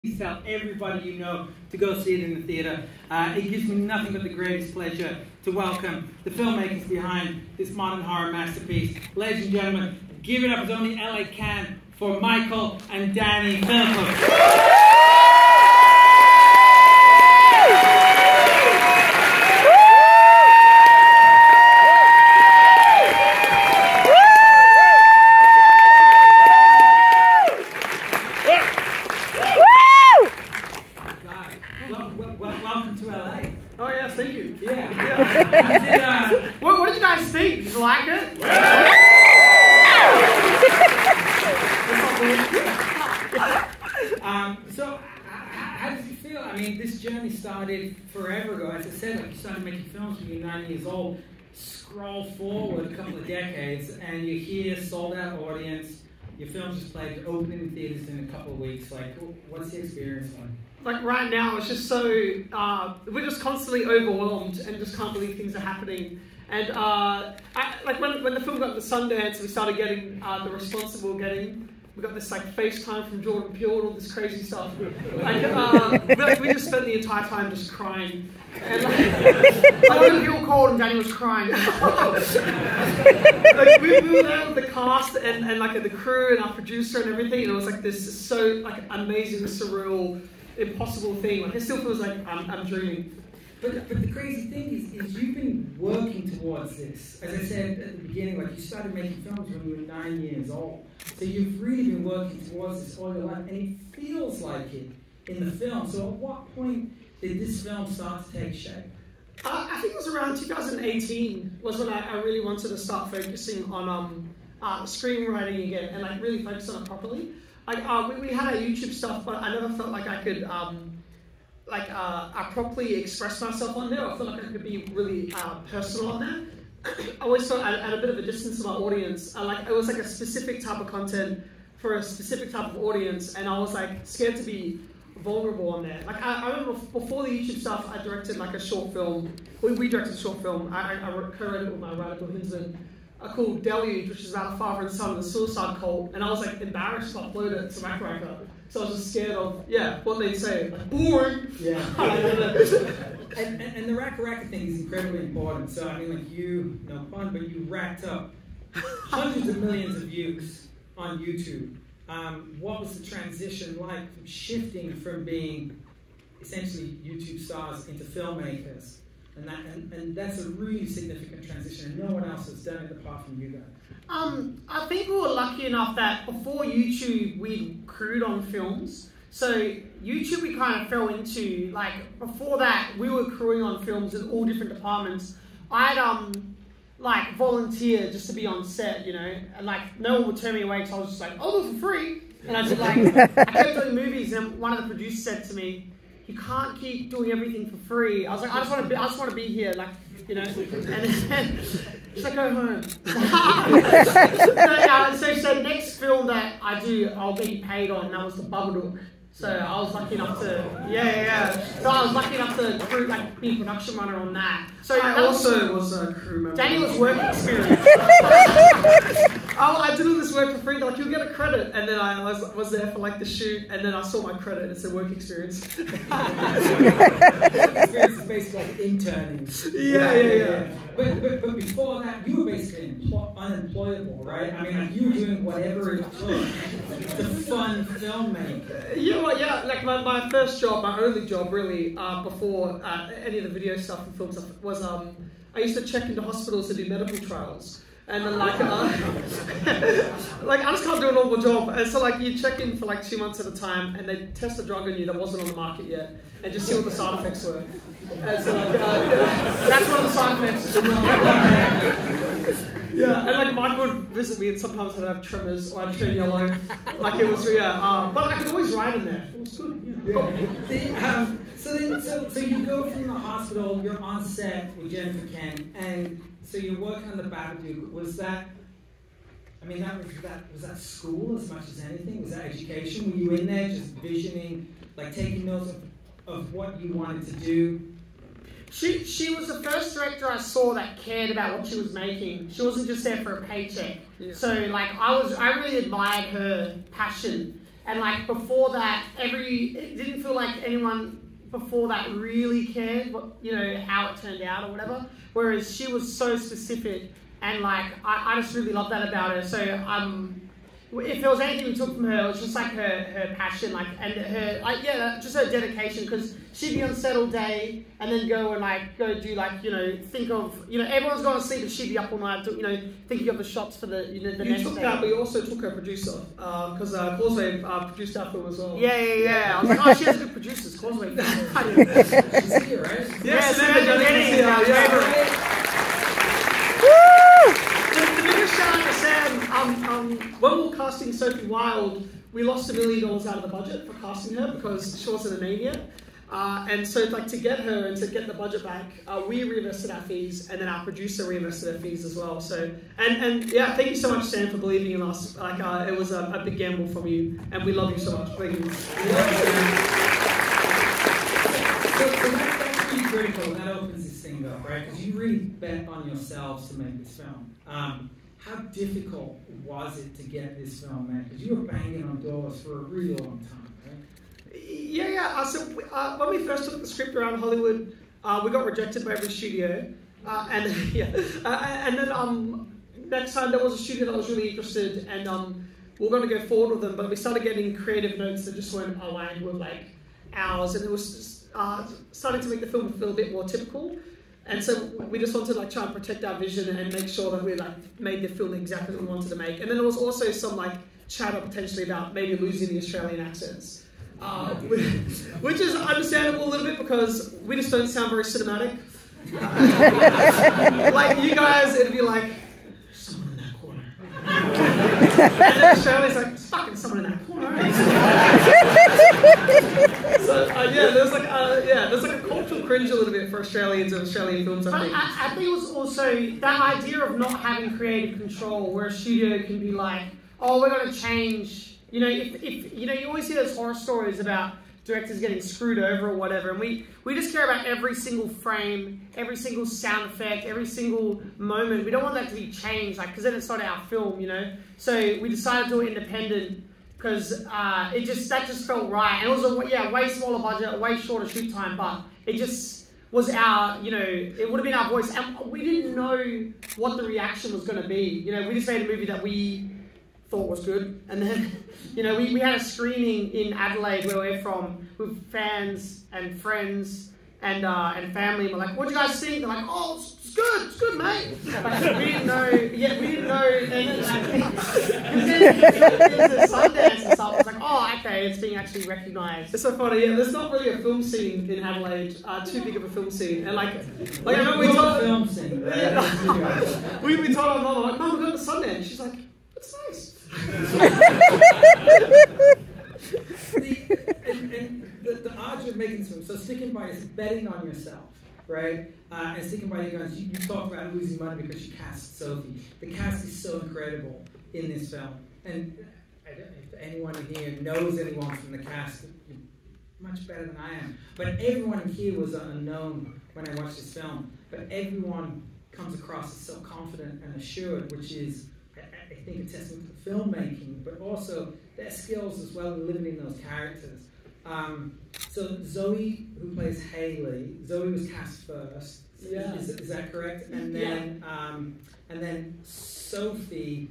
Please tell everybody you know to go see it in the theatre. It gives me nothing but the greatest pleasure to welcome the filmmakers behind this modern horror masterpiece. Ladies and gentlemen, give it up as only LA can for Michael and Danny Philippou. Welcome to LA. Oh yes, thank you. Yeah. What did you guys think? Did you like it? So, how does it feel? I mean, this journey started forever ago. As I said, like you started making films when you were 9 years old. Scroll forward a couple of decades, and you're here, sold out audience. Your films just played, opening in theaters in a couple of weeks. Like, what's the experience like? Like right now, it's just so, we're just constantly overwhelmed and just can't believe things are happening. And like when the film got to Sundance, we started getting the response we were getting. We got this like FaceTime from Jordan Peele and all this crazy stuff. Like, we just spent the entire time just crying. And like when Peele called and Danny was crying. Like we were there with the cast and like the crew and our producer and everything, and it was like this so like amazing, surreal, impossible thing. Like it still feels like I'm dreaming. But the crazy thing is you've been working towards this. As I said at the beginning, like you started making films when you were 9 years old. So you've really been working towards this all your life, and it feels like it in the film. So at what point did this film start to take shape? I think it was around 2018 was when I really wanted to start focusing on screenwriting again and like really focus on it properly. Like we had our YouTube stuff, but I never felt like I could I properly express myself on there. I felt like I could be really personal on there. I always felt at a bit of a distance to my audience. It was like a specific type of content for a specific type of audience, and I was like scared to be vulnerable on there. Like I remember before the YouTube stuff, I directed like a short film. We directed a short film. I co-wrote it with my writer Bill Hinsman, called Deluge, which is about a father and son of a suicide cult, and I was like embarrassed to upload it to Macracker. So I was just scared of, what they'd say, like, boring. Yeah. and the Rack thing is incredibly important. So, I mean, like you, no pun, but you racked up hundreds of millions of views on YouTube. What was the transition like from shifting from being essentially YouTube stars into filmmakers? And that's a really significant transition, and no one else has done it apart from you guys. I think we were lucky enough that before YouTube, we crewed on films. So YouTube we kind of fell into, like, before that, we were crewing on films in all different departments. I'd, like, volunteer just to be on set, you know, and, like, no one would turn me away, so I was just like, I'll do it for free. And I just, like, I kept doing movies, and one of the producers said to me, you can't keep doing everything for free. I was like, I just want to be here, like, you know. And then she's like, go home. So she said, next film that I do, I'll be paid on. And that was the Babadook. So I was lucky enough to, So I was lucky enough to crew, like, be a production runner on that. So I also was a crew member. Danny was work experience. I did all this work for free. They're like, you'll get a credit. And then I was there for like the shoot, and then I saw my credit and it said work experience. Work experience is basically like interning. Yeah. But before that, you were basically unemployable, right? I mean, like, you were doing whatever it took to fund filmmaking. Yeah, like my first job, my only job really, before any of the video stuff and film stuff, was I used to check into hospitals to do medical trials. And then like I just can't do a normal job. And so like you check in for like 2 months at a time, and they test a drug on you that wasn't on the market yet, and just see what the side effects were. And so like, that's one of the side effects. Yeah, and like Mike would visit me, and sometimes I'd have tremors or I'd turn yellow. Like it was, but I could always write in there. It was good. So you go from the hospital, you're on set with Jennifer Kent, and so you're working on the Babadook. Was that school as much as anything? Was that education? Were you in there just visioning, like taking notes of what you wanted to do? She was the first director I saw that cared about what she was making. She wasn't just there for a paycheck. Yeah. So like I really admired her passion. And like before that, it didn't feel like anyone before that really cared what, you know, how it turned out or whatever. Whereas she was so specific, and like I just really love that about her. So if there was anything we took from her, it was just like her passion, like, and her, like, yeah, just her dedication, because she'd be on set all day and then go do like, you know, think of, you know, everyone's going to sleep and she'd be up all night, you know, thinking of the shots for the, you know, the next day. You took that, but you also took her producer, because Causeway produced our film as well. Yeah. I was like, oh, she has good producers, Causeway. She's here, right? Yes, Samantha Jennings. The biggest shout out to Sam, when we were casting Sophie Wilde, we lost $1 million out of the budget for casting her because she wasn't a name yet. And so like to get her and to get the budget back, we reinvested our fees, and then our producer reinvested her fees as well. So and yeah, thank you so much, Sam, for believing in us. Like it was a big gamble from you, and we love you so much. Thank you. So that's really critical. That opens this thing up, right? Because you really bet on yourselves to make this film. How difficult was it to get this film made? Because you were banging on doors for a really long time, right? Yeah. So when we first took the script around Hollywood, we got rejected by every studio, and then next time there was a studio that was really interested, and we were going to go forward with them, but we started getting creative notes that just weren't aligned with like ours, and it was just, starting to make the film feel a bit more typical. And so we just wanted to like try and protect our vision and make sure that we like made the film exactly what we wanted to make. And then there was also some like chatter potentially about maybe losing the Australian accents, which is understandable a little bit because we just don't sound very cinematic. Like you guys, it'd be like someone in that corner, and then Australia's like fucking someone in that corner. So there's like a cultural cringe a little bit for Australians and Australian films. I think it was also that idea of not having creative control, where a studio can be like, oh, we're going to change. You know, if you know, you always hear those horror stories about directors getting screwed over or whatever, and we just care about every single frame, every single sound effect, every single moment. We don't want that to be changed, like, because then it's not our film, you know. So we decided to do it independent, because that just felt right. And it was a way smaller budget, a way shorter shoot time, but it just was our, you know, it would have been our voice. And we didn't know what the reaction was going to be. You know, we just made a movie that we thought was good. And then, you know, we had a screening in Adelaide where we're from with fans and friends and family. And we're like, what do you guys think? They're like, oh, it's good, mate. But we didn't know. And then the Sundance and stuff. It's like, oh, okay, it's being actually recognised. It's so funny. Yeah, there's not really a film scene in Adelaide. Too big of a film scene. And like I remember we told film scene. Right? Yeah. we told our mum, like, Mum, we're going to Sundance. She's like, that's nice. The odds of making this film, so sticking by is betting on yourself, right? And sticking by your guns. You talk about losing money because you cast Sophie. The cast is so incredible in this film. And if anyone in here knows anyone from the cast, you're much better than I am. But everyone in here was unknown when I watched this film. But everyone comes across as so confident and assured, which is, I think, a testament to filmmaking, but also their skills as well in living in those characters. So Zoe, who plays Hayley, Zoe was cast first. Yeah. Is that correct? And then Sophie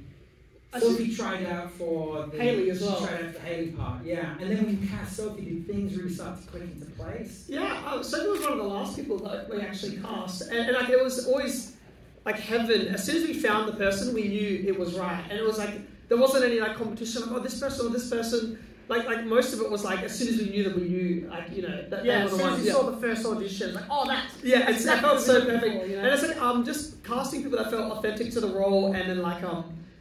tried out for the Hayley as well. She tried out for the Hayley part. Yeah. And then when you cast Sophie, did things really start to click into place? Yeah. Sophie was one of the last people that we actually cast, and like it was always like heaven. As soon as we found the person, we knew it was right, and it was like there wasn't any like competition. Like, oh, this person or this person. Like most of it was like as soon as we knew that we knew, like, you know, that yeah, they were the as soon ones. as you saw the first audition, like, oh, that's it felt so perfect. Cool, you know? And it's like just casting people that felt authentic to the role, and then like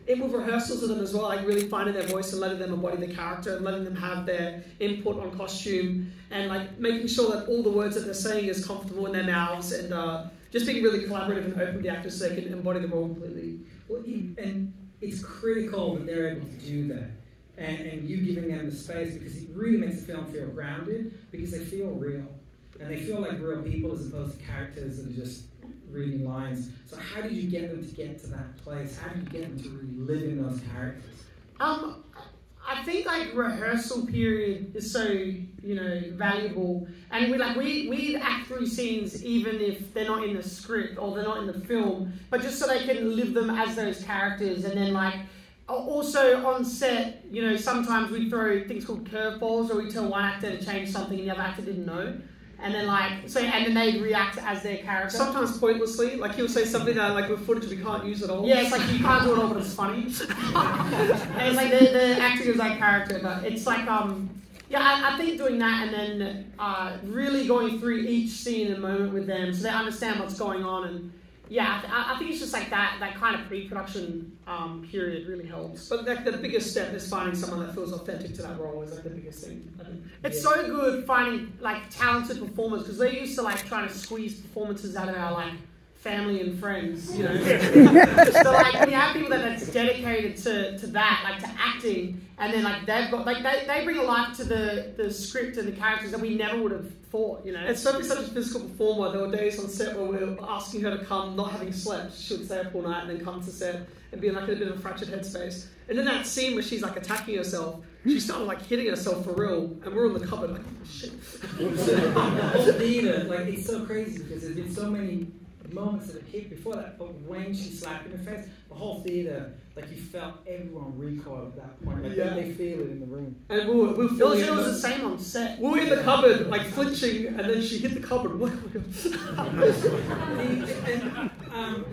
in with rehearsals with them as well, like really finding their voice and letting them embody the character and letting them have their input on costume, and like making sure that all the words that they're saying is comfortable in their mouths, and just being really collaborative and open with the actors so they can embody the role completely. Well, and it's critical that they're able to do that. And you giving them the space, because it really makes the film feel grounded, because they feel real. And they feel like real people as opposed to characters that are just reading lines. So how did you get them to get to that place? How did you get them to really live in those characters? I think like rehearsal period is so, you know, valuable, and we act through scenes even if they're not in the script or they're not in the film, but just so they can live them as those characters. And then like also on set, you know, sometimes we throw things called curveballs, or we tell one actor to change something and the other actor didn't know. And then and then they react as their character. Sometimes pointlessly, like he'll say something that like with footage we can't use at all. Yeah, it's like you can't do it all, but it's funny. And it's like they're acting as that character, but it's like I think doing that and then really going through each scene and moment with them so they understand what's going on. And yeah, I think it's just like that kind of pre-production period really helps. But like the biggest step is finding someone that feels authentic to that role is like the biggest thing, I think. It's so good finding like talented performers, because they're used to like trying to squeeze performances out of our like family and friends, you know. So like when you have people that's dedicated to that, like to acting, and then like they've got like they bring a life to the script and the characters that we never would have thought, you know. And so such a physical performer. There were days on set where we were asking her to come, not having slept. She would stay up all night and then come to set and be like in a bit of a fractured headspace. And in that scene where she's like attacking herself, she started like hitting herself for real, and we're in the cupboard like, oh, shit. The whole theatre, like it's so crazy because there's been so many moments that have hit before that, but when she slapped in her face, the whole theatre, like you felt everyone recoil at that point. Like they feel it in the room. And we were it was the same on set. We were in the cupboard, like flinching, and then she hit the cupboard.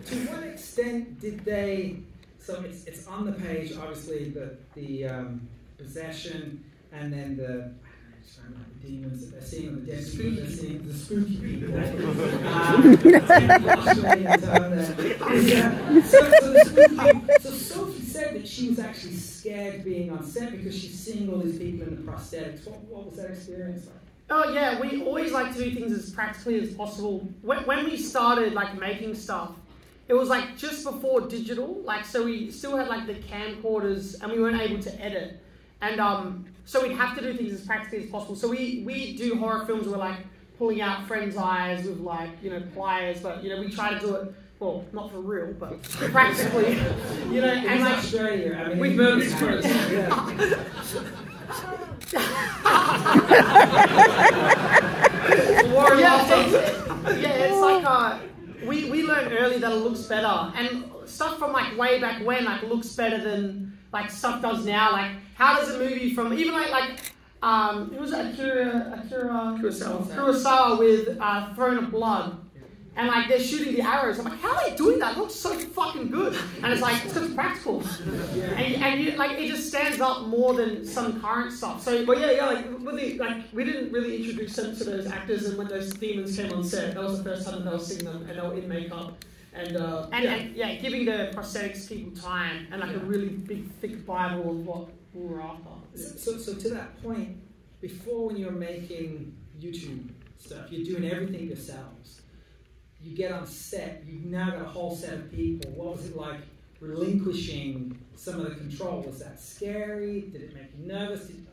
To what extent did they? So it's on the page, obviously the possession, and then the demons that they're seeing on the dead people, they're seeing the spooky people. So Sophie said that she was actually scared being on set because she's seeing all these people in the prosthetics. What was that experience like? Oh yeah, we always like to do things as practically as possible. When we started like making stuff, it was like just before digital, like so we still had like the camcorders and we weren't able to edit. And so we'd have to do things as practically as possible. So we do horror films where we're like pulling out friends' eyes with like, you know, pliers, but you know, we try to do it, well, not for real, but practically, you know, and like Australia, I mean, we've murdered first. It's like we learned early that it looks better, and stuff from like way back when like looks better than like stuff does now. Like how does a movie from even like it was Akira Kurosawa with Throne of Blood, and like they're shooting the arrows. I'm like, how are they doing that? It looks so fucking good. And it's like, it's because it's practical. And you, like it just stands up more than some current stuff. So, but like we didn't really introduce them to those actors, and when those demons came on set, that was the first time that I was seeing them, and they were in makeup. And giving the prosthetics people time and like a really big thick Bible of what we were after. So to that point, before when you were making YouTube stuff, you're doing everything yourselves. You get on set, you've now got a whole set of people. What was it like relinquishing some of the control? Was that scary? Did it make you nervous? Did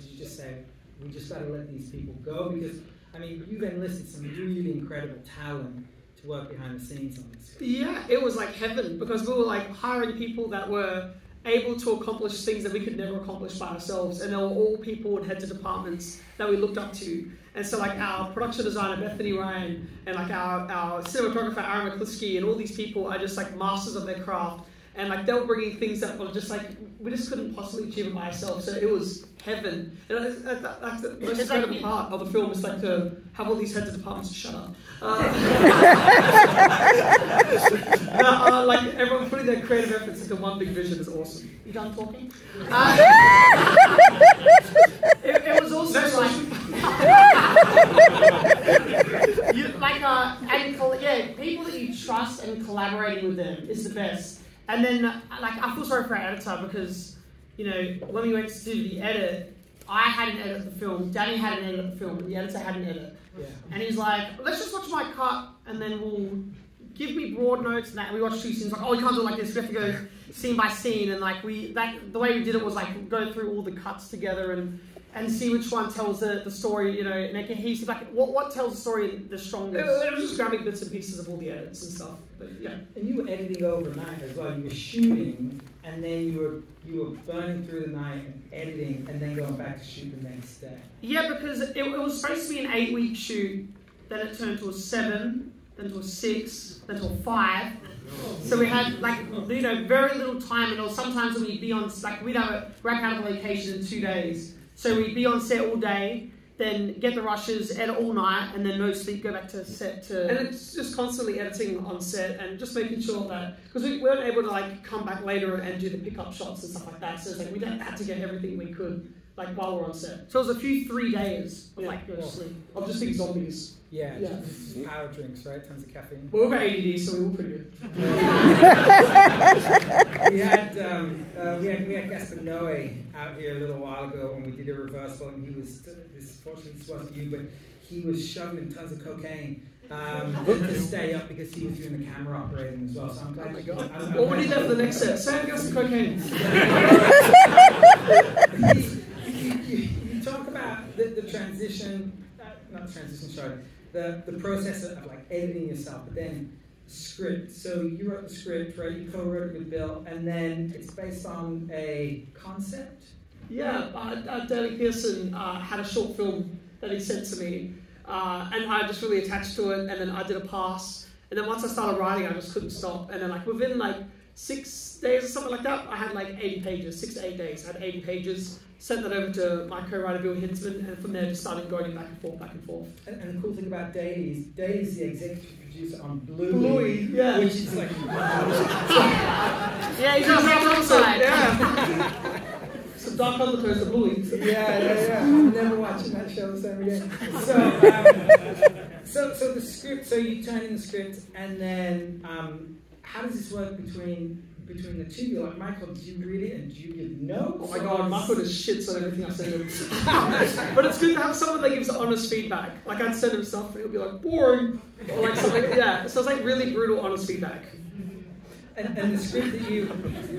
you just say, we just got to let these people go? Because, I mean, you've enlisted some really incredible talent to work behind the scenes on this. Yeah, it was like heaven, because we were like hiring people that were able to accomplish things that we could never accomplish by ourselves, and they were all people and heads of departments that we looked up to. And so like our production designer Bethany Ryan and like our cinematographer Aaron McCliskey and all these people are just like masters of their craft, and like they were bringing things that were just like we just couldn't possibly achieve it by ourselves. So it was heaven. And that's the most incredible part of the film, is like to have all these heads of departments shut up. Like everyone putting their creative efforts into one big vision is awesome. You done talking? It was also people that you trust and collaborating with them is the best. And then, like, I feel sorry for our editor because, you know, when we went to do the edit, I had an edit of the film, Danny had an edit of the film, but the editor had an edit. Yeah. And he's like, let's just watch my cut, and then we'll give me broad notes and that. And we watched 2 scenes, like, oh, you can't do it like this, we have to go scene by scene. And like the way we did it was like go through all the cuts together and see which one tells the story, you know, and a cohesive, like what tells the story the strongest. It was just grabbing bits and pieces of all the edits and stuff. But yeah. And you were editing overnight as well. You were shooting and then you were burning through the night and editing, and then going back to shoot the next day. Yeah, because it was supposed to be an 8-week shoot, then it turned to a 7, then to a 6, then to a 5. So we had very little time, and sometimes we'd be on we'd have a rack out of location in 2 days. So we'd be on set all day, then get the rushes, edit all night, and then no sleep, go back to set to... And it's just constantly editing on set and just making sure that... Because we weren't able to come back later and do the pickup shots and stuff like that. So it's we had to get everything we could while we're on set. So it was a few 3 days of no sleep. Of just being zombies. Yeah. Power drinks, right? Tons of caffeine. Well, we've got ADD, so we were pretty good. we had Gaspar Noé out here a little while ago when we did a reversal, and he was, fortunately this wasn't you, but he was shoveling tons of cocaine to stay up because he was doing the camera operating as well. So I'm glad. Oh my God! What would he do for the next set? Sam got some cocaine. You talk about the transition, not the transition, sorry, the process of editing yourself, but then script. So you wrote the script, right? You co-wrote it with Bill, and then it's based on a concept? Yeah, Danny Pearson had a short film that he sent to me, and I just really attached to it, and then I did a pass, and then once I started writing, I just couldn't stop, and then within 6 days or something like that, I had 80 pages, 6 to 8 days, I had 80 pages, sent that over to my co-writer Bill Hinsman, and from there just started going back and forth. And the cool thing about Daly's the executive producer on Bluey, yeah. Which is yeah, he's on the outside. Yeah. Some dark undertones of Bluey. Yeah. I'm never watching that show the same again. So the script, so you turn in the script, and then how does this work between the two of you? Michael, did you read it and did you give notes? Oh my God, Michael just shits on everything I say to him. But it's good to have someone that gives honest feedback. I'd send him stuff and he'll be boring. Or something, yeah. So it's really brutal, honest feedback. And the script that you...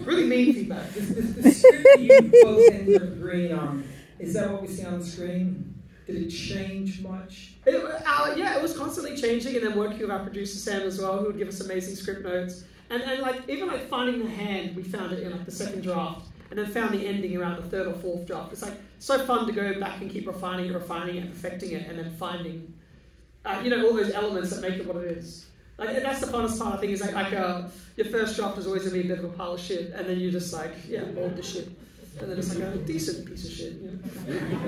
Really mean feedback. The script that you both ended up agreeing on, is that what we see on the screen? Did it change much? Yeah, it was constantly changing, and then working with our producer Sam as well, who would give us amazing script notes. And even finding the hand, we found it in the second draft, and then found the ending around the third or fourth draft. It's so fun to go back and keep refining it, and perfecting it, and then finding all those elements that make it what it is. That's the funnest part, I think, is your first draft is always going to be a bit of a pile of shit, and then you're just bored the shit. And then it's a decent piece of shit. And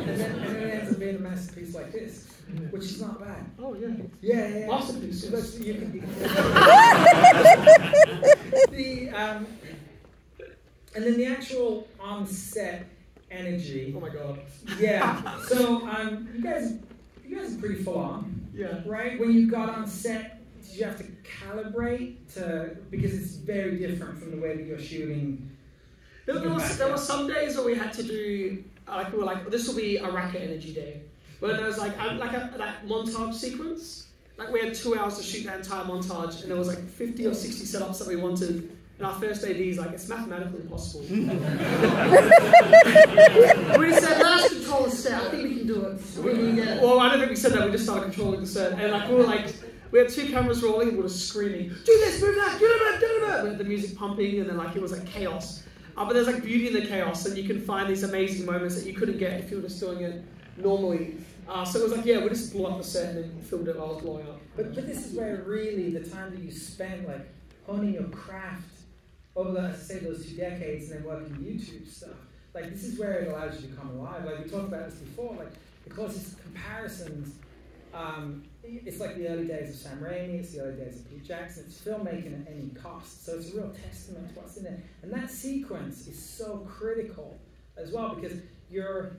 then it ends up being a masterpiece like this, which is not bad. Oh, yeah. Yeah. Masterpiece. Yes. And then the actual on-set energy. Oh, my God. Yeah. So you guys are pretty full on. Yeah. Right? When you got on set, did you have to calibrate because it's very different from the way that you're shooting? There were some days where we had to do, we were this will be a Racket Energy day. Where there was that montage sequence. We had 2 hours to shoot that entire montage, and there was 50 or 60 setups that we wanted. And our first AD's it's mathematically impossible. We said, let us control the set. I think we can do it. Well, I don't think we said that. We just started controlling the set. And we had 2 cameras rolling, and we were just screaming, do this, move that, do it. We had the music pumping, and then it was chaos. But there's beauty in the chaos, and you can find these amazing moments that you couldn't get if you were just doing it normally. So it was we just blew up the set and then filmed it while I was blowing up. But this is where really the time that you spend honing your craft over those 2 decades and then working YouTube stuff. This is where it allows you to come alive. We talked about this before. The closest comparisons. It's the early days of Sam Raimi, it's the early days of Pete Jackson, it's filmmaking at any cost. So it's a real testament to what's in it. And that sequence is so critical as well, because you're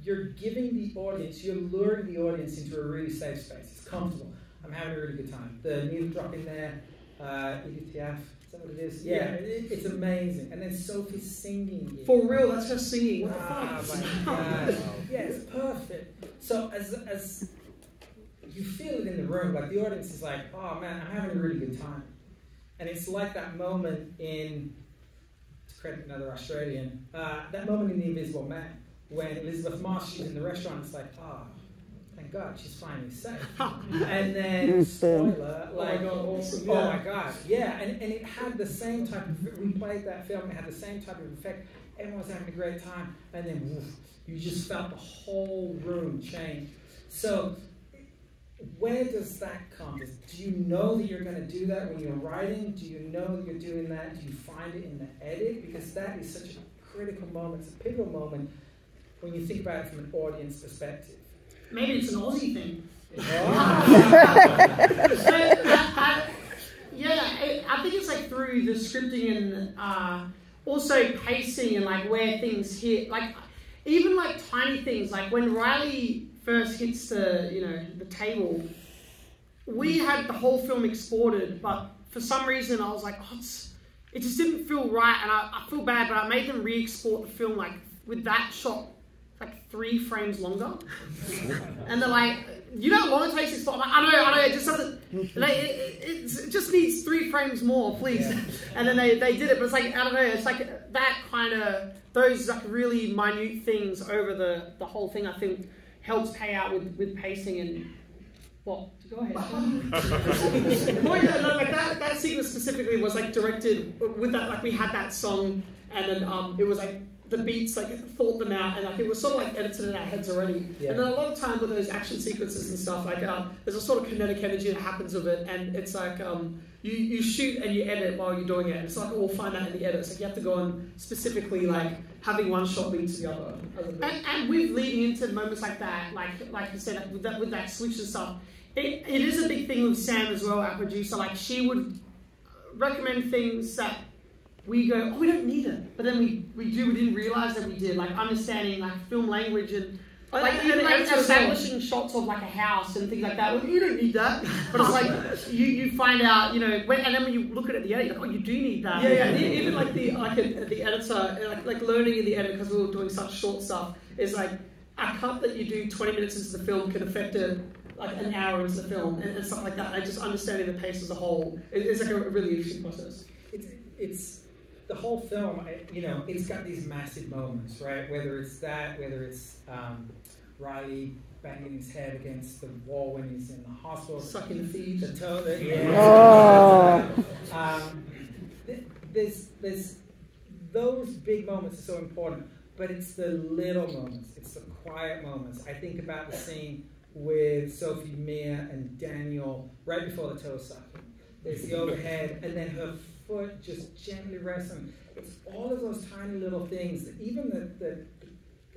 giving the audience, you're luring the audience into a really safe space. It's comfortable. I'm having a really good time. The music drop in there, EDTF, is that what it is? Yeah. It's amazing. And then Sophie's singing. For real, that's her singing. What the fuck? Yeah, it's perfect. So as you feel it in the room, the audience is oh man, I'm having a really good time. And it's that moment in, to credit another Australian, that moment in The Invisible Man, when Elizabeth Moss, she's in the restaurant, it's thank God, she's finally safe. And then, spoiler, like, oh my God, awesome. Yeah. Oh my God, yeah, and it had the same type of, we played that film, it had the same type of effect, everyone was having a great time, and then woof, you just felt the whole room change. So, where does that come? Do you know that you're going to do that when you're writing? Do you know that you're doing that? Do you find it in the edit? Because that is such a critical moment, it's a pivotal moment when you think about it from an audience perspective. Maybe it's an Aussie thing. I think it's like through the scripting and also pacing and like where things hit. Like even like tiny things, like when Riley first hits the table, we had the whole film exported, but for some reason I was like, oh, it just didn't feel right, and I feel bad, but I made them re-export the film like with that shot like 3 frames longer, and they're like, you know how long it takes to export? I'm like, I know, it just doesn't, like, it just needs 3 frames more, please. Yeah. And then they did it, but it's like, I don't know, it's like that kind of, those like really minute things over the whole thing, I think helps pay out with pacing and what? Go ahead. Like that sequence specifically was like directed with that, like we had that song, and then it was like the beats, like thought them out, and like it was sort of like edited in our heads already. Yeah. And then a lot of time with those action sequences and stuff, like there's a sort of kinetic energy that happens with it, and it's like you shoot and you edit while you're doing it. And it's like, oh, we'll find that in the edit. It's like you have to go on specifically like having one shot lead to the other. And with leading into moments like that, like you said, like with that switch and stuff, it is a big thing with Sam as well, our producer. Like she would recommend things that we go, oh, we don't need it, but then we didn't realize that we did, like understanding like film language and like even like establishing shots of like a house and things like that. Well, you don't need that, but it's like you find out, you know, and then when you look at it at the edit, you're like, oh, you do need that. Yeah. Even like the editor, like learning in the edit, because we were doing such short stuff, is like a cut that you do 20 minutes into the film can affect it like an hour into the film and stuff like that. Like just understanding the pace as a whole is like a really interesting process. It's the whole film, you know, it's got these massive moments, right? Whether it's Riley banging his head against the wall when he's in the hospital, sucking the feed, the toe, there's those big moments are so important, but it's the little moments, it's the quiet moments. I think about the scene with Sophie, Mia, and Daniel right before the toe sucking. There's the overhead, and then her foot just gently resting. It's all of those tiny little things. That even the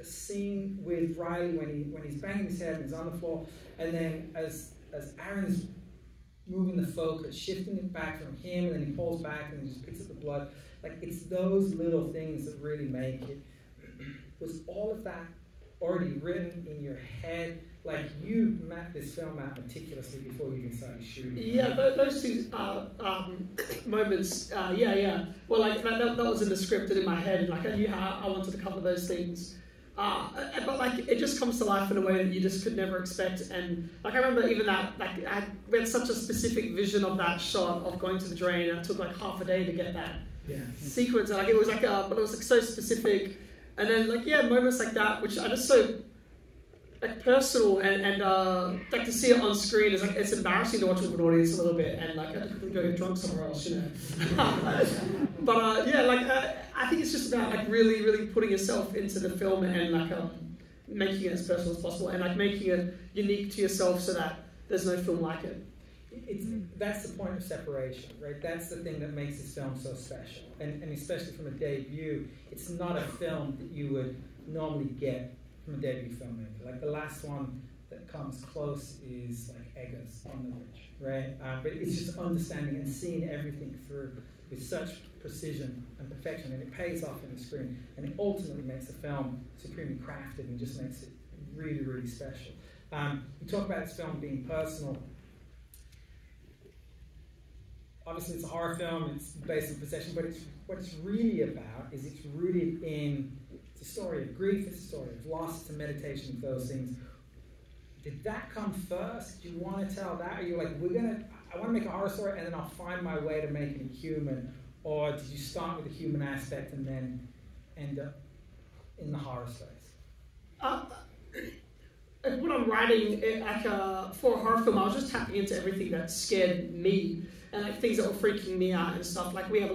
scene with Riley when he's banging his head and he's on the floor, and then as Aaron's moving the focus, shifting it back from him, and then he pulls back and he just picks up the blood. Like it's those little things that really make it. Was all of that already written in your head? Like you mapped this film out meticulously before you even started shooting. Yeah, those two moments. Yeah. Well, like that was in the script and in my head, and like I knew how I wanted to cover those things. But like it just comes to life in a way that you just could never expect. And like I remember even that, like we had such a specific vision of that shot of going to the drain, and it took like half a day to get that sequence. And like it was like, but it was like so specific. And then like moments like that, which are just so like personal and like to see it on screen is like it's embarrassing to watch with an audience a little bit, and like I could go get drunk somewhere else, you know. But I think it's just about like really, really putting yourself into the film and like making it as personal as possible and like making it unique to yourself so that there's no film like it. That's the point of separation, right? That's the thing that makes this film so special, and especially from a debut, it's not a film that you would normally get from a debut filmmaker. Like the last one that comes close is like Eggers on the Bridge, right? But it's just understanding and seeing everything through with such precision and perfection, and it pays off on the screen, and it ultimately makes the film supremely crafted and just makes it really, really special. We talk about this film being personal. Obviously, it's a horror film, it's based on possession, but what it's really about is it's rooted in, it's a story of grief, it's a story of loss, it's a meditation of those things. Did that come first? Do you want to tell that? Are you like, I want to make a horror story and then I'll find my way to making it human? Or did you start with the human aspect and then end up in the horror space? when I'm writing for a horror film, I was just tapping into everything that scared me and like things that were freaking me out and stuff. Like we have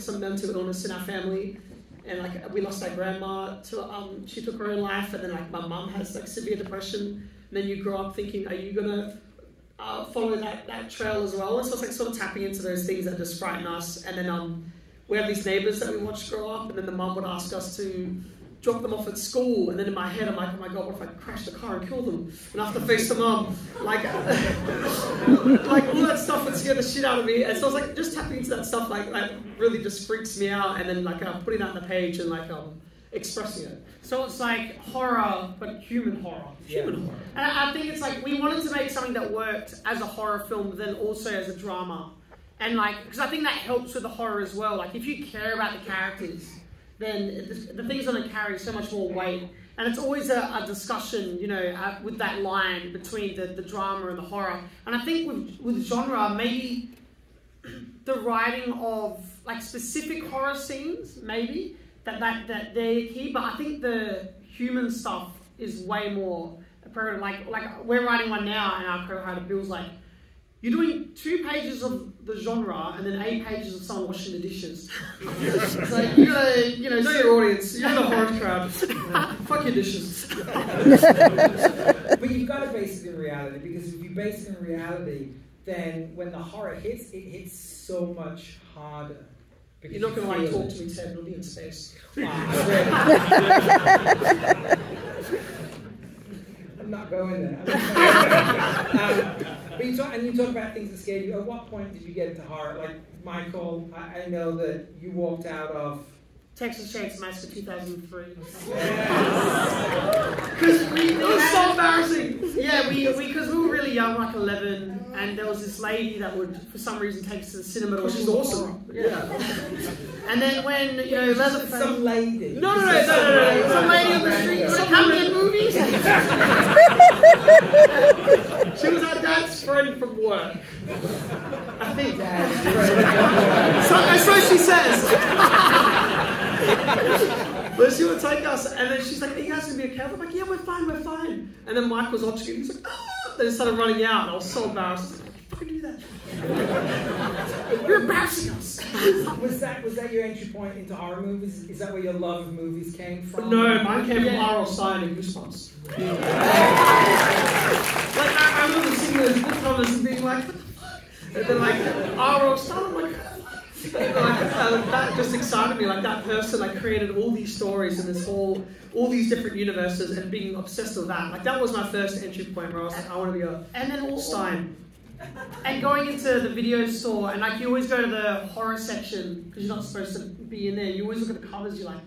some mental illness in our family, and like we lost our grandma to she took her own life, and then like my mum has like severe depression. And then you grow up thinking, are you gonna follow that trail as well? And so it's like sort of tapping into those things that just frighten us. And then we have these neighbours that we watch grow up, and then the mum would ask us to drop them off at school, and then in my head I'm like, oh my god, what if I crash the car and kill them? And I have to face the mum, like all that stuff would scare the shit out of me. And so I was like, just tapping into that stuff, like really just freaks me out. And then like putting that on the page and like expressing it. So it's like horror, but human horror. Human horror. And I think it's like we wanted to make something that worked as a horror film, but then also as a drama. And like, because I think that helps with the horror as well. Like if you care about the characters, then the thing's going to carry so much more weight. And it's always a discussion, you know, with that line between the drama and the horror. And I think with genre, maybe the writing of like specific horror scenes, maybe, that they're key. But I think the human stuff is way more apparent. Like we're writing one now, and our co-writer Bill's like, you're doing 2 pages of the genre and then 8 pages of someone washing the dishes. It's like, you gotta, know your audience. You're the horror crowd. Fuck your dishes. But you've got to base it in reality, because if you base it in reality, then when the horror hits, it hits so much harder. You're not going to like talk to me, Ted. It'll be in space. I'm not going there. But you talk about things that scared you. At what point did you get into horror? Like Michael, I know that you walked out of Texas Chainsaw Massacre 2003. Because it was so embarrassing. Yeah, because we were really young, like 11, and there was this lady that would, for some reason, take us to the cinema. Which is awesome. Yeah. And then when, Leatherface... Some lady. No. Some lady on the street. Some come in movies. She was our dad's friend from work. I think dad's friend. That's what she says. But she would take us, and then she's like, are you guys going to be okay? I'm like, yeah, we're fine. And then Mike was watching it, he's like, ah! Then he started running out, and I was so embarrassed. I was like, you fucking do that. You're embarrassing us. Was that your entry point into horror movies? Is that where your love of movies came from? No, mine came from R.L. Stein and Goosebumps. Like, I remember seeing those book covers and being like, what the fuck? And then like, R.L. Stein, I'm like, that just excited me. Like that person like created all these stories and all these different universes, and being obsessed with that. Like that was my first entry point where I was like, I want to be a Stein. And going into the video store, and like you always go to the horror section because you're not supposed to be in there. You always look at the covers. You're like,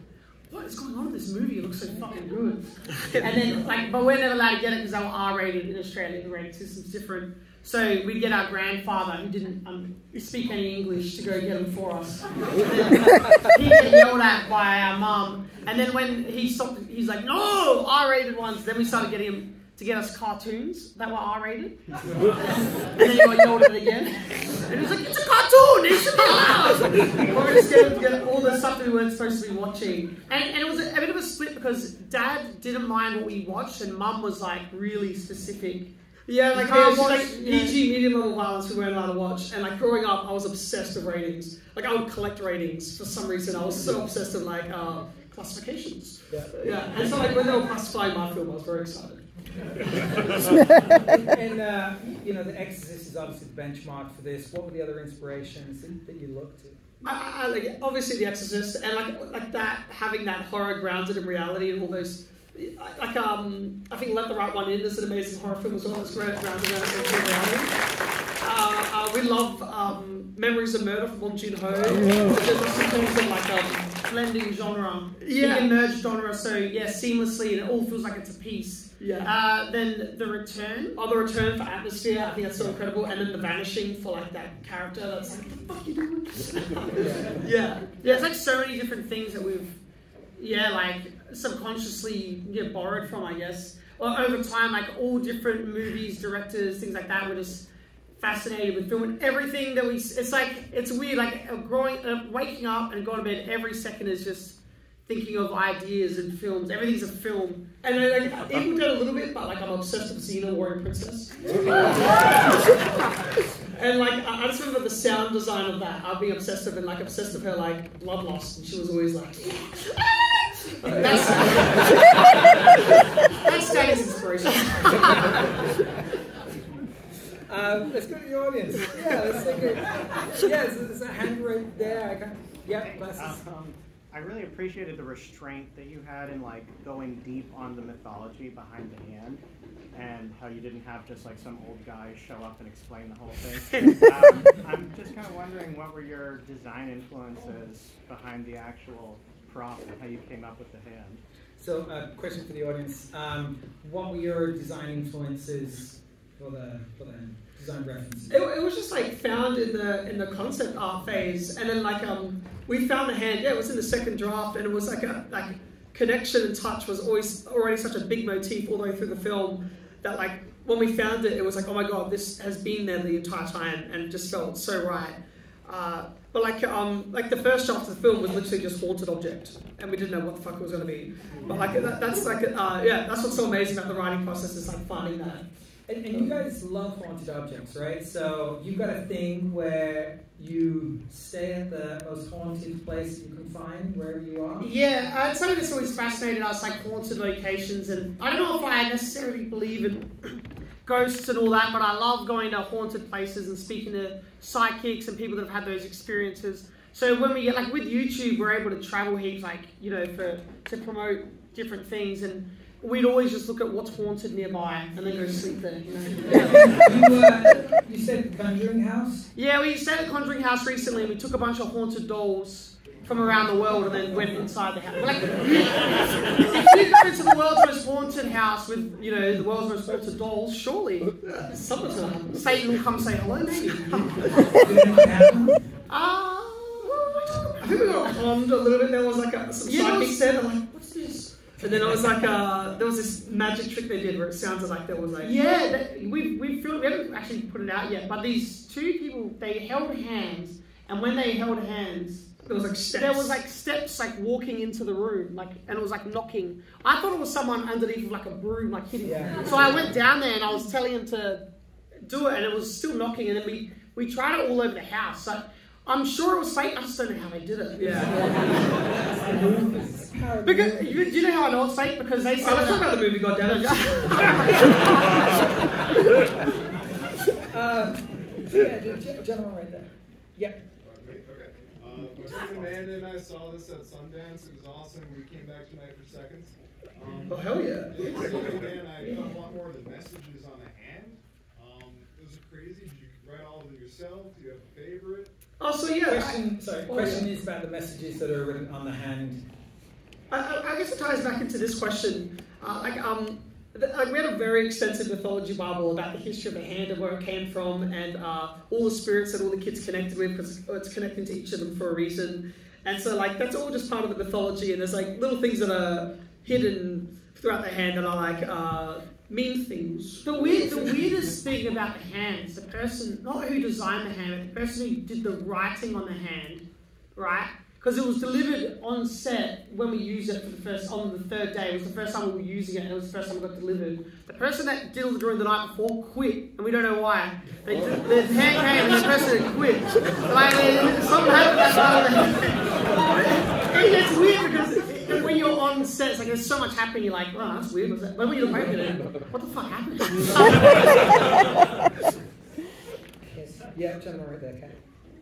what is going on with this movie? It looks so fucking good. And then but we're never allowed to get it because they were R-rated in Australia. The rating system's different. So we'd get our grandfather, who didn't speak any English, to go get them for us. He'd get yelled at by our mum. And then when he stopped, he's like, no, R-rated ones. Then we started getting him to get us cartoons that were R-rated. And then he got yelled at again. And he was like, it's a cartoon, it should be allowed. Or we just get all the stuff that we weren't supposed to be watching. And it was a bit of a split because Dad didn't mind what we watched, and Mum was like really specific. Yeah, like PG medium level violence we weren't allowed to watch. And like growing up, I was obsessed with ratings. Like I would collect ratings for some reason. I was so obsessed with like classifications. Yeah. And so like when they were classifying my film, I was very excited. And The Exorcist is obviously the benchmark for this. What were the other inspirations that you looked to? Like obviously The Exorcist, and like that, having that horror grounded in reality, and all those. Like I think Let the Right One In is an amazing horror film as well. It's grounded in reality. We love Memories of Murder from Bong Joon-ho. Just in terms of like blending genre. Yeah. You can merge genre, so yeah, seamlessly, and it all feels like it's a piece. Yeah. Then The Return. The Return for atmosphere, I think that's so incredible. And then The Vanishing for like that character that's like, what the fuck are you doing? Yeah. It's like so many different things that we've like subconsciously borrowed from, I guess. Or over time, like all different movies, directors, things like that, we're just fascinated with film, and everything that it's weird, like waking up and going to bed every second is just thinking of ideas and films. Everything's a film. And like, people do it a little bit, but like I'm obsessed with Xena, Warrior Princess. And like I just remember the sound design of that. I'd be obsessed with her like bloodlust, and she was always like, that's Danny's inspiration. Let's go to the audience. Yeah, let's take it. Yeah, there's a hand right there. Glasses. I really appreciated the restraint that you had in like going deep on the mythology behind the hand, and how you didn't have just like some old guy show up and explain the whole thing. I'm just kind of wondering, what were your design influences behind the actual prop and how you came up with the hand? So, question for the audience: what were your design influences for the design references? It was just like found in the concept art phase, and then like we found the hand. Yeah, it was in the second draft, and it was like connection and touch was always already such a big motif all the way through the film that like when we found it, it was like, oh my god, this has been there the entire time, and it just felt so right. But like the first draft of the film was literally just haunted object, and we didn't know what the fuck it was going to be. But like that's like that's what's so amazing about the writing process, is like finding that. And you guys love haunted objects, right? So you've got a thing where you stay at the most haunted place you can find, wherever you are? Yeah, it's something that's always fascinated us, like haunted locations. And I don't know if I necessarily believe in ghosts and all that, but I love going to haunted places and speaking to psychics and people that have had those experiences. So when we get, like with YouTube, we're able to travel heaps, like, you know, to promote different things, and we'd always just look at what's haunted nearby and then go sleep there, you know. You said Conjuring House? Yeah, we stayed at Conjuring House recently, and we took a bunch of haunted dolls from around the world and then went inside the house. Like, if you go to the world's most haunted house with, you know, the world's most haunted dolls, surely someone's gonna happen. Satan will come say hello, maybe. I think we got calmed a little bit. There was like some psychic said, I'm like, what's this? And then it was like, there was this magic trick they did where it sounded like there was like... Yeah, we haven't actually put it out yet, but these two people, they held hands, and when they held hands, there was like steps like walking into the room, like, and it was like knocking. I thought it was someone underneath with like a broom, like hitting. Yeah. So I went down there and I was telling him to do it, and it was still knocking, and then we tried it all over the house. So I'm sure it was fake. I just don't know how they did it. Yeah. Because do you know how I know it's fake? Because they said. Let's talk about the movie, goddammit. Yeah, gentleman right there. Yeah. My friend Amanda and I saw this at Sundance. It was awesome. We came back tonight for seconds. Oh, hell yeah. And I got a lot more of the messages on the hand. Was it crazy? Did you write all of them yourself? Do you have a favorite? Oh, so yeah. Question is about the messages that are written on the hand. I guess it ties back into this question. We had a very extensive mythology Bible about the history of the hand and where it came from, and all the spirits that all the kids connected with, because it's connecting to each of them for a reason. And so, like, that's all just part of the mythology, and there's like little things that are hidden throughout the hand that are like mean things. The weirdest thing about the hand is the person, not who designed the hand, but the person who did the writing on the hand, right? Because it was delivered on set when we used it on the third day. It was the first time we were using it, and it was the first time it got delivered. The person that did it during the night before quit, and we don't know why. The hand came and the person had quit. Like, something happened that night. It's weird because when you're on set, it's like there's so much happening, you're like, oh, that's weird. But when you're breaking it, what the fuck happened? Yeah, gentleman right there, okay.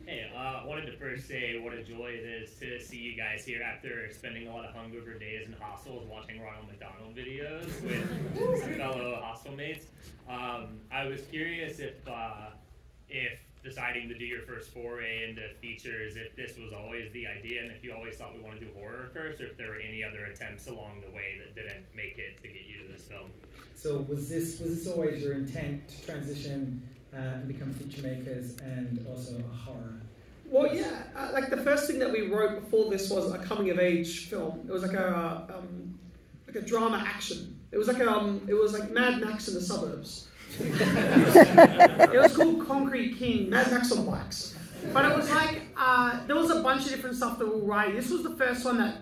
Hey, I wanted to first say what a joy it is to see you guys here after spending a lot of hungover days in hostels watching Ronald McDonald videos with fellow hostel mates. I was curious if deciding to do your first foray into features, if this was always the idea, and if you always thought we wanted to do horror first, or if there were any other attempts along the way that didn't make it to get you to this film. So was this always your intent to transition and become feature makers and also a horror? Well, yeah. Like the first thing that we wrote before this was a coming of age film. It was like a drama action. It was like Mad Max in the suburbs. It was called Concrete King, Mad Max on bikes. But it was like there was a bunch of different stuff that we were writing. This was the first one that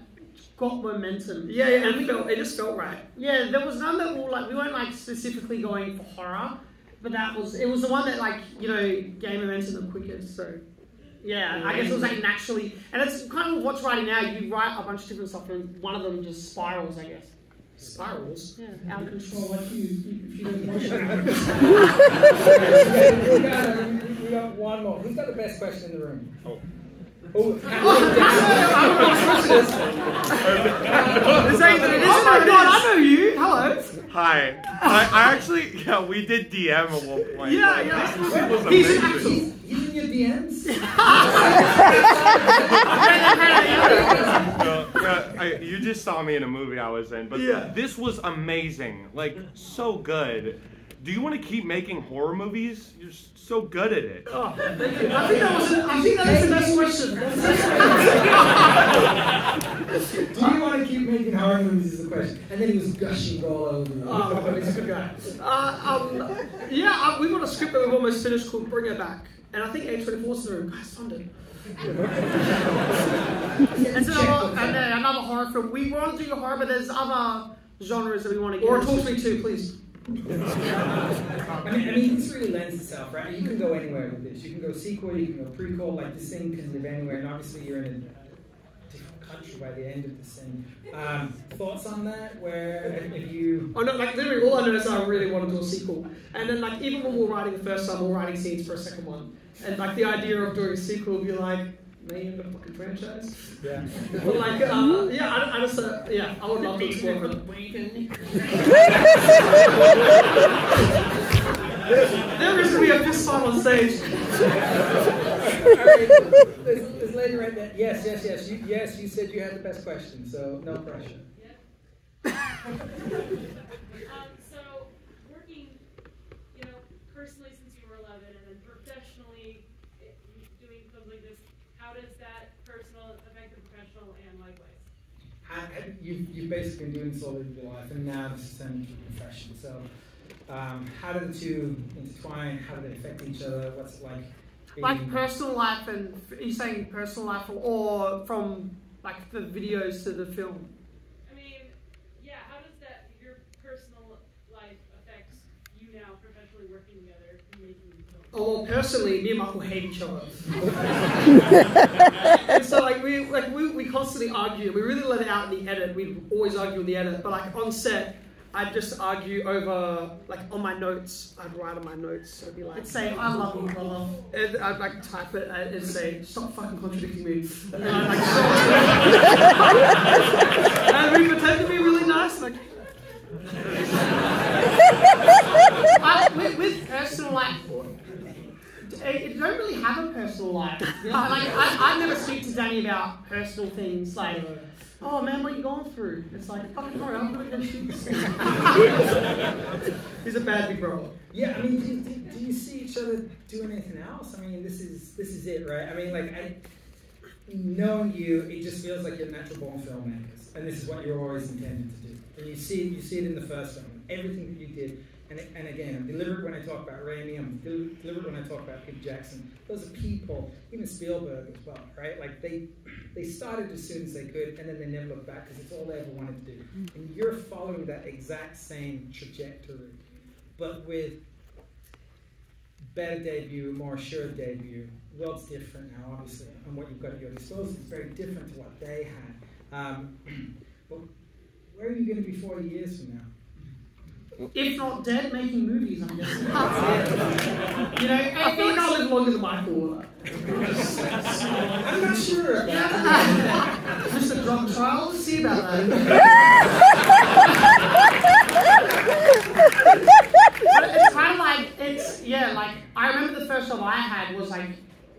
got momentum. Yeah, it just felt right. Yeah, there was none that we weren't like specifically going for horror, but it was the one that like, you know, gained momentum the quickest. So yeah, I guess it was like naturally, and it's kind of what's writing now. You write a bunch of different stuff, and one of them just spirals, I guess. Spirals? Yeah, out of control. Well, if you don't watch it. We got one more. Who's got the best question in the room? I know you. Hello. Hi. I actually, yeah, we did DM at one point. Yeah. This was He's amazing. He's in your DMs? You just saw me in a movie I was in, but this was amazing. Like, so good. Do you want to keep making horror movies? You're so good at it. Oh, thank you. I think that was the best question. Do you want to keep making horror movies is the question. And then he was gushing all over me. Oh, but he's a good guy. We've got a script that we've almost finished called Bring It Back. And I think A24's in the room. Guys, fund it. And so another horror film. We want to do horror, but there's other genres that we want to get. Or Talk to Me Too, please. I mean, this really lends itself, right? You can go anywhere with this. You can go sequel, you can go prequel. Like, this thing can live anywhere, and obviously you're in a different country by the end of this thing. Thoughts on that? Where if you... Oh no, like literally all I know is I really want to do a sequel. And then like even when we were writing the first time, we were writing scenes for a second one. And like the idea of doing a sequel would be like, maybe a fucking franchise. Yeah. But like, I would love to explore it. There is going to be a fist fight on stage. Alright, there's lady right there. Yes. You said you had the best question, so no pressure. So, working, personally since you were 11, and then professionally doing films like this, how does that personal affect the professional and likewise? You've basically been doing this all of your life, and now this is turning into a profession. So, how do the two intertwine? How do they affect each other? What's it like? Like personal life, and are you saying personal life, or from like the videos to the film? I mean, yeah. How does that your personal life affect you now professionally working together and making films? Oh, well, personally, me and Michael hate each other. And so we constantly argue. We really let it out in the edit. We always argue in the edit, but like on set, I'd just argue over, like, on my notes. I'd write on my notes. So it'd be like, say, I love you, brother. And I'd, like, type it and say, stop fucking contradicting me. And I'd, like, and we pretend to be really nice, like... with personal life, it don't really have a personal life. I never speak to Danny about personal things, like... Oh man, what are you going through? It's like, fucking hurry, I'm gonna go shoot this thing. He's a bad big brother. Yeah, I mean, do you see each other doing anything else? I mean, this is it, right? I mean, like, knowing you, it just feels like you're natural born filmmakers, and this is what you're always intended to do. And you see it in the first film, everything that you did. And again, I'm deliberate when I talk about Raimi, I'm deliberate when I talk about Peter Jackson. Those are people, even Spielberg as well, right? Like they started as soon as they could, and then they never looked back because it's all they ever wanted to do. And you're following that exact same trajectory, but with better debut, more assured debut. The world's different now, obviously, and what you've got at your disposal is very different to what they had. But where are you going to be 40 years from now? If not dead, making movies, I'm guessing. I feel like I'll live longer than Michael. I'm not sure about that. Just a drug trial, let's see about that. But it's kind of like, I remember the first job I had was like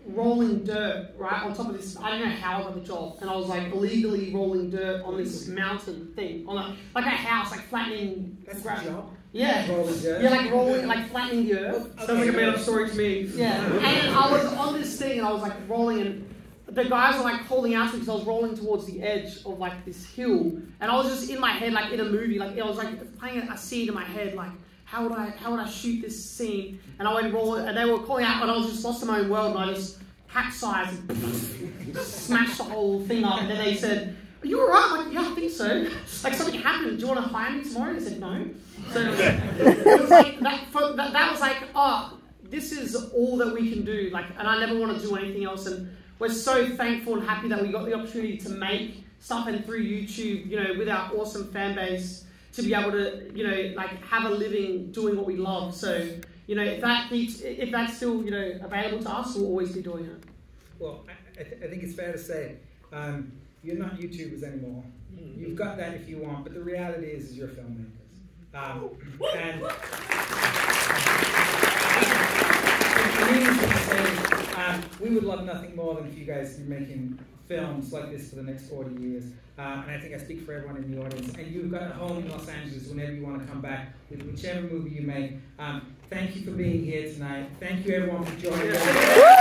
rolling dirt, right, on top of this. I don't know how I got the job, and I was like illegally rolling dirt on this mountain thing, on a house, like flattening. That's the job. Yeah. Rolling dirt. Yeah, like rolling, like flattening the earth. Sounds like a made up story to me. Yeah. And I was on this thing, and I was like rolling, and the guys were like holding out to me because I was rolling towards the edge of like this hill, and I was just in my head, like in a movie, like I was like playing a scene in my head, like. How would I shoot this scene? And I went roll it, and they were calling out, and I was just lost in my own world, and I just capsized and smashed the whole thing up. And then they said, are you alright? I'm like, yeah, I think so. Like, something happened. Do you want to hire me tomorrow? He said, no. So it was like, that was like, oh, this is all that we can do. Like, and I never want to do anything else. And we're so thankful and happy that we got the opportunity to make stuff, and through YouTube, you know, with our awesome fan base, to be able to, you know, like, have a living doing what we love. So, you know, if that's still, you know, available to us, we'll always be doing it. Well, I think it's fair to say, you're not YouTubers anymore. You've got that if you want, but the reality is you're filmmakers. And we would love nothing more than if you guys be making films like this for the next 40 years. And I think I speak for everyone in the audience. And you've got a home in Los Angeles whenever you want to come back with whichever movie you make. Thank you for being here tonight. Thank you everyone for joining us.